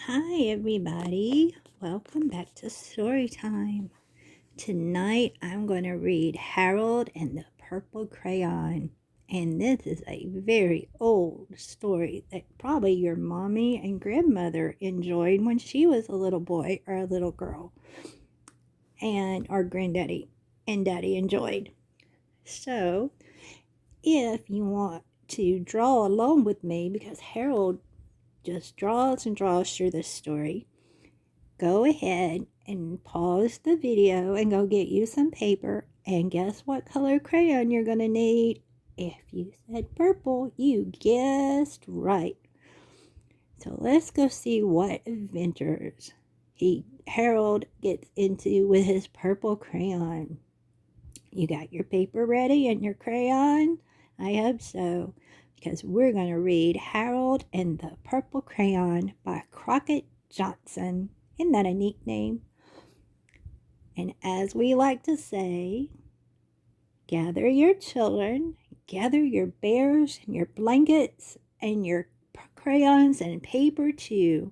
Hi, everybody. Welcome back to story time. Tonight, I'm going to read Harold and the Purple Crayon. And this is a very old story that probably your mommy and grandmother enjoyed when she was a little boy or a little girl. And our granddaddy and daddy enjoyed. So, if you want to draw along with me, because Harold just draws and draws through this story, go ahead and pause the video and go get you some paper, and guess what color crayon you're going to need? If you said purple, you guessed right. So let's go see what adventures Harold gets into with his purple crayon. You got your paper ready and your crayon? I hope so, because we're going to read Harold and the Purple Crayon by Crockett Johnson. Isn't that a neat name? And as we like to say, gather your children, gather your bears and your blankets and your crayons and paper too,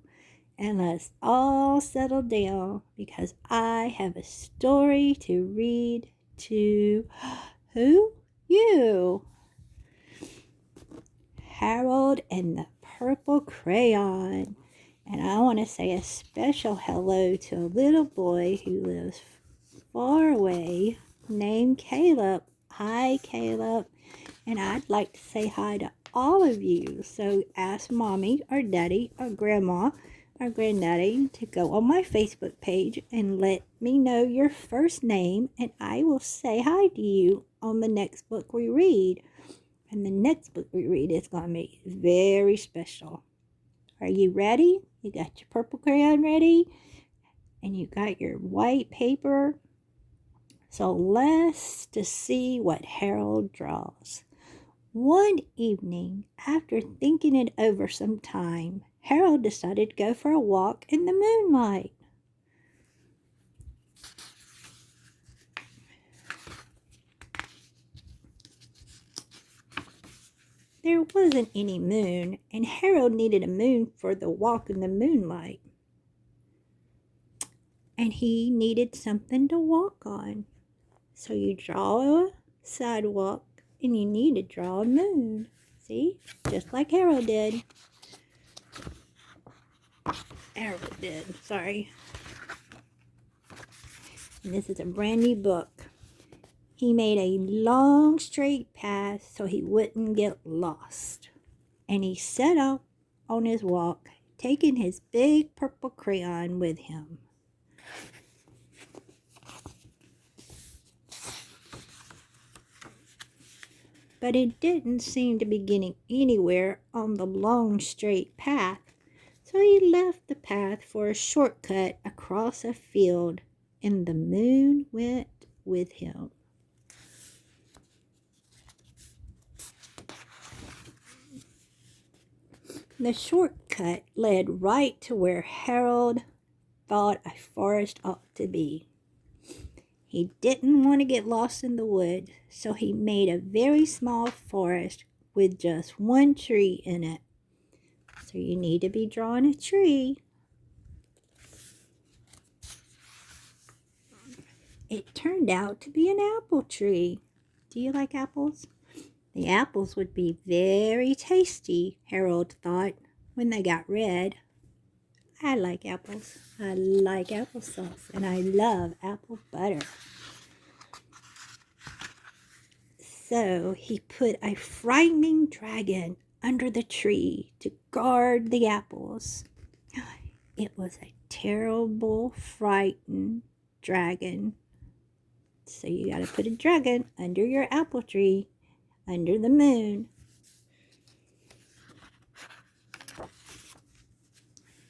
and let's all settle down because I have a story to read to who? You. Harold and the Purple Crayon. And I want to say a special hello to a little boy who lives far away named Caleb. Hi, Caleb. And I'd like to say hi to all of you. So ask mommy or daddy or grandma or granddaddy to go on my Facebook page and let me know your first name, and I will say hi to you on the next book we read. And the next book we read is going to be very special. Are you ready? You got your purple crayon ready? And you got your white paper? So let's just see what Harold draws. One evening, after thinking it over some time, Harold decided to go for a walk in the moonlight. There wasn't any moon, and Harold needed a moon for the walk in the moonlight. And he needed something to walk on. So you draw a sidewalk, and you need to draw a moon. See? Just like Harold did. Sorry. And this is a brand new book. He made a long straight path so he wouldn't get lost. And he set off on his walk, taking his big purple crayon with him. But it didn't seem to be getting anywhere on the long straight path, so he left the path for a shortcut across a field, and the moon went with him. The shortcut led right to where Harold thought a forest ought to be. He didn't want to get lost in the woods, so he made a very small forest with just one tree in it. So you need to be drawing a tree. It turned out to be an apple tree. Do you like apples? The apples would be very tasty, Harold thought, when they got red. I like apples. I like applesauce, and I love apple butter. So he put a frightening dragon under the tree to guard the apples. It was a terrible, frightened dragon. So you got to put a dragon under your apple tree, under the moon.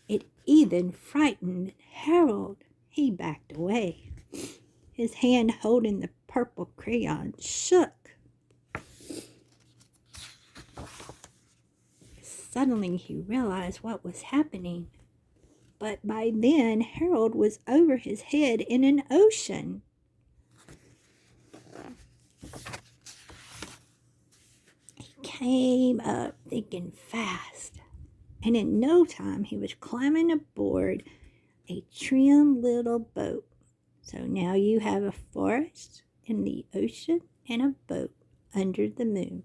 It even frightened Harold. He backed away. His hand holding the purple crayon shook. Suddenly he realized what was happening. But by then Harold was over his head in an ocean. He came up thinking fast. and in no time he was climbing aboard a trim little boat. So now you have a forest in the ocean and a boat under the moon.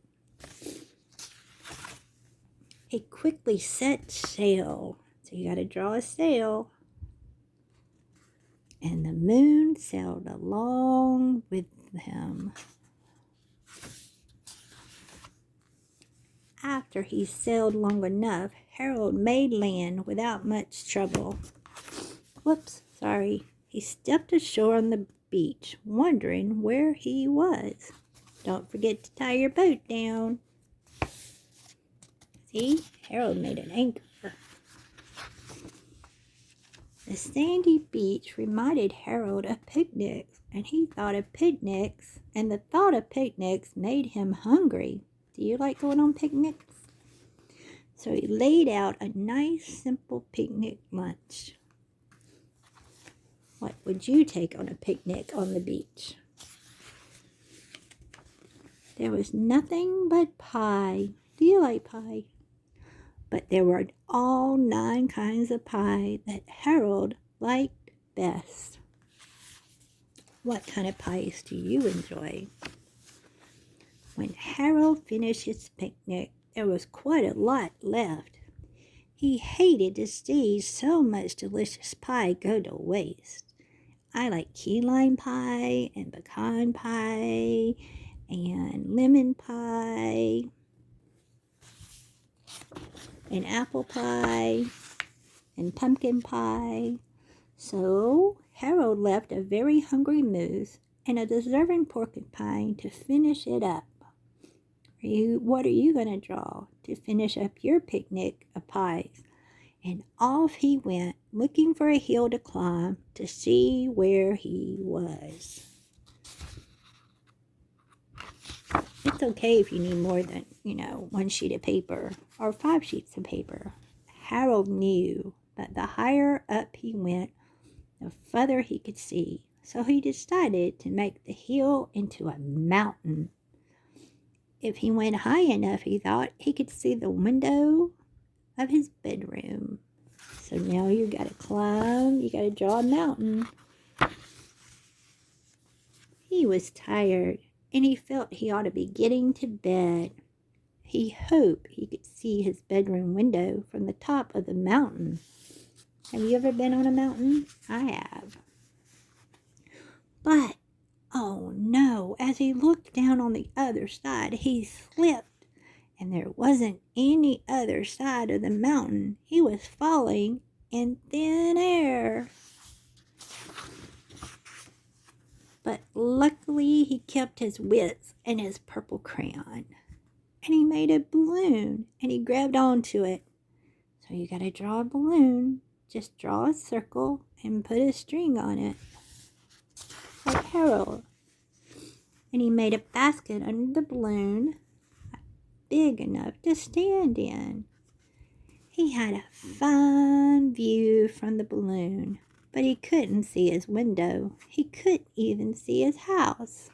He quickly set sail. So you got to draw a sail. And the moon sailed along with him. After he sailed long enough, Harold made land without much trouble. Whoops, sorry. He stepped ashore on the beach, wondering where he was. Don't forget to tie your boat down. See, Harold made an anchor. The sandy beach reminded Harold of picnics, and he thought of picnics, and the thought of picnics made him hungry. Do you like going on picnics? So he laid out a nice, simple picnic lunch. What would you take on a picnic on the beach? There was nothing but pie. Do you like pie? But there were all 9 kinds of pie that Harold liked best. What kind of pies do you enjoy? When Harold finished his picnic, there was quite a lot left. He hated to see so much delicious pie go to waste. I like key lime pie and pecan pie and lemon pie and apple pie and pumpkin pie. So Harold left a very hungry moose and a deserving porcupine to finish it up. What are you going to draw to finish up your picnic of pies? And off he went, looking for a hill to climb to see where he was. It's okay if you need more than, 1 sheet of paper or 5 sheets of paper. Harold knew that the higher up he went, the further he could see. So he decided to make the hill into a mountain. If he went high enough, he thought he could see the window of his bedroom. So now you got to climb, you got to draw a mountain. He was tired, and he felt he ought to be getting to bed. He hoped he could see his bedroom window from the top of the mountain. Have you ever been on a mountain? I have. But, oh no, as he looked down on the other side, he slipped, and there wasn't any other side of the mountain. He was falling in thin air. But luckily, he kept his wits and his purple crayon. And he made a balloon, and he grabbed onto it. So you got to draw a balloon. Just draw a circle and put a string on it, like Harold. And he made a basket under the balloon, big enough to stand in. He had a fine view from the balloon, but he couldn't see his window. He couldn't even see his house.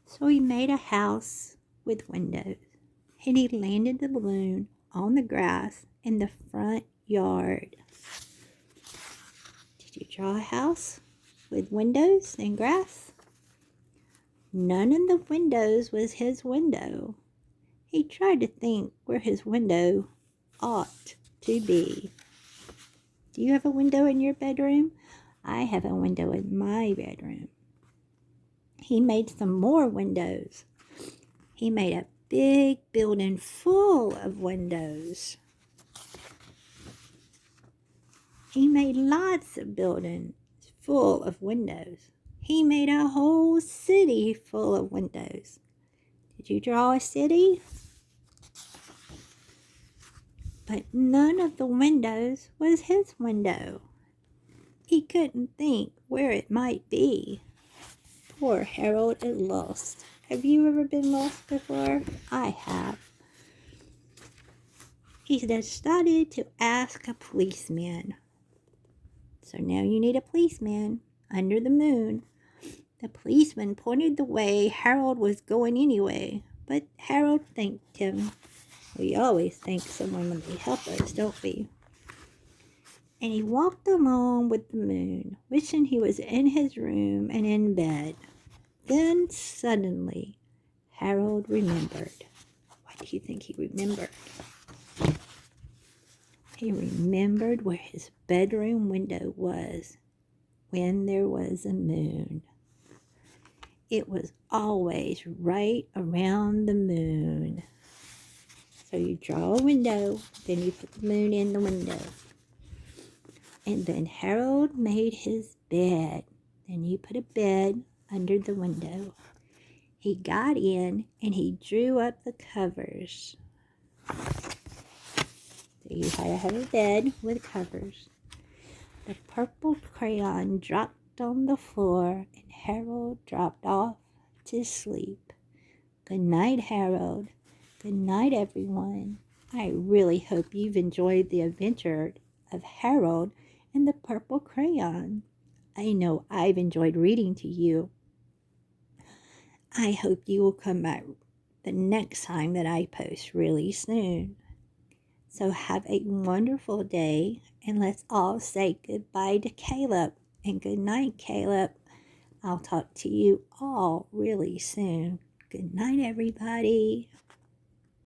So he made a house with windows, and he landed the balloon on the grass in the front yard. Did you draw a house with windows and grass? None of the windows was his window. He tried to think where his window ought to be. Do you have a window in your bedroom? I have a window in my bedroom. He made some more windows. He made a big building full of windows. He made lots of buildings full of windows. He made a whole city full of windows. Did you draw a city? But none of the windows was his window. He couldn't think where it might be. Poor Harold is lost. Have you ever been lost before? I have. He decided to ask a policeman. So now you need a policeman under the moon. The policeman pointed the way Harold was going anyway, but Harold thanked him We always thank someone when they help us, don't we? And he walked along with the moon, wishing he was in his room and in bed. Then suddenly, Harold remembered. What do you think he remembered? He remembered where his bedroom window was when there was a moon. It was always right around the moon. So you draw a window, then you put the moon in the window. And then Harold made his bed. Then you put a bed under the window. He got in and he drew up the covers. So you had to have a bed with covers. The purple crayon dropped on the floor and Harold dropped off to sleep. Good night, Harold. Good night, everyone. I really hope you've enjoyed the adventure of Harold and the purple crayon. I know I've enjoyed reading to you. I hope you will come back the next time that I post really soon. So have a wonderful day, and let's all say goodbye to Caleb. And good night, Caleb. I'll talk to you all really soon. Good night, everybody.